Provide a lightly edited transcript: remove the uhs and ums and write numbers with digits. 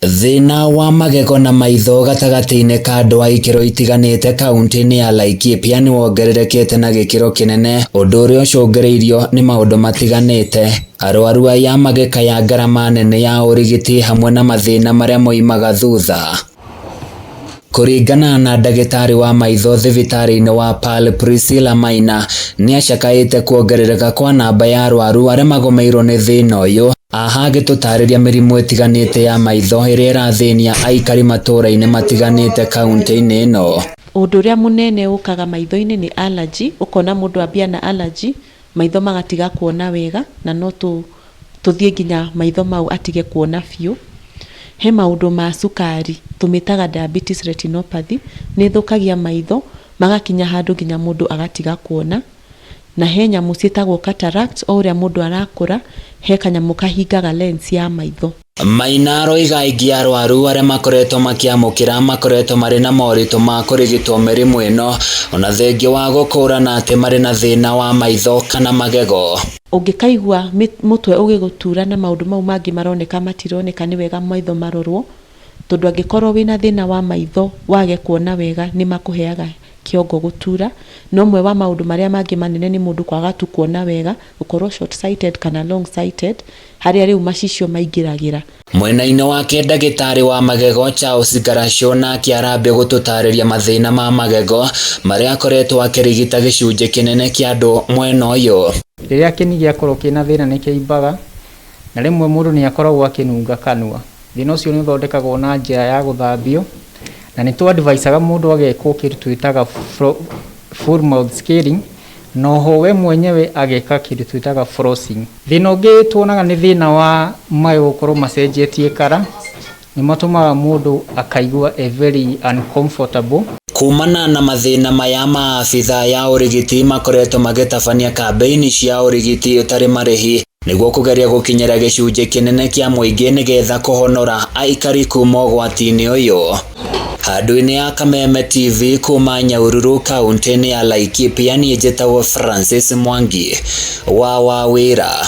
Thina wa magego na maitho gatagati-ini ka andu a ikiro itiganite kaunti-ini ya Laikipia ni wongererekete na gikiro kinene, undu uria ucungireirio ni maundu matiganite. Arwaru aya magikaya ngarama nene ya urigiti hamwe na mathina maria moimaga thutha. Kuringana na ndagitari wa maitho thibitari-ini wa Pearl Priscilla Maina, ni acakaite kuongerereka kwa namba ya arwaru aria magomeirwo ni thina uyu. Aha agitutariria mirimu itiganite ya maitho iria irathinia aikari matura-ini matiganite kaunti-ini ino. Undu uria munene ukaga maitho-ini ni allergy, ukona mundu ambia na allergy, maitho magatiga kuona wega na no tuthie nginya maitho mau atige kuona biu. He maundu ma cukari tumitaga diabetes retinopathy, ni thukagia maitho magakinya handu nginya mundu agatiga kuona. Na he nyamu cietagwo cataract, o uria mundu arakura he kanyamu kahingaga lens ya maitho. Maina aroiga aingi arwaru aria makoretwo makiamukira makoretwo mari na moritu ma kurigitwo mirimu ino, ona thengio wa gukurana ati mari na thina wa maitho kana magego. Ungikaigua mutwe ugigutura na maundu mau mangi maroneka matironeka, ni wega maitho marorwo, tondu angikorwo wina thina wa maitho wage kuona wega ni makuheaga kiongo gutura. No mwe wa maundu maria mangi manene ni mundu kwaga tu kuona wega, ukorwo short sighted kana long sighted, haria riu macicio maingiragira. Mwena-ini wake ndagitari wa magego Charles Garasho nake arambia gututariria mathina ma magego maria akoretwo akirigita gicunji kinene kia andu mwena uyu. Riria kini giakorwo kina thina ni kiimbaga, na rimwe mundu ni akoragwo akinunga kanua. Thina ucio ni uthondekagwo na njira ya guthambio, na ni tu advisaga mundu agekwo kindu twitaga full mouth scaling, no ho we mwenyewe ageka kindu twitaga flossing. Thina ungi tuonaga ni thina wa mayo gukorwo macenjetie kara, ni matumaga mundu akaigua very uncomfortable. Kumana na mathina maya ma afitha ya urigiti makoretwo magitabania kambeini cia urigiti utari marihi niguo kugeria gukinyira gicunji kinene kia muingi nigetha kuhonora aikari kuma ugwati-ini uyu. Handu-ini ya Kameme TV kuma Nyahururu kaunti-ini ya Laikipia, ni njitagwo Francis Mwangi wa Wawira.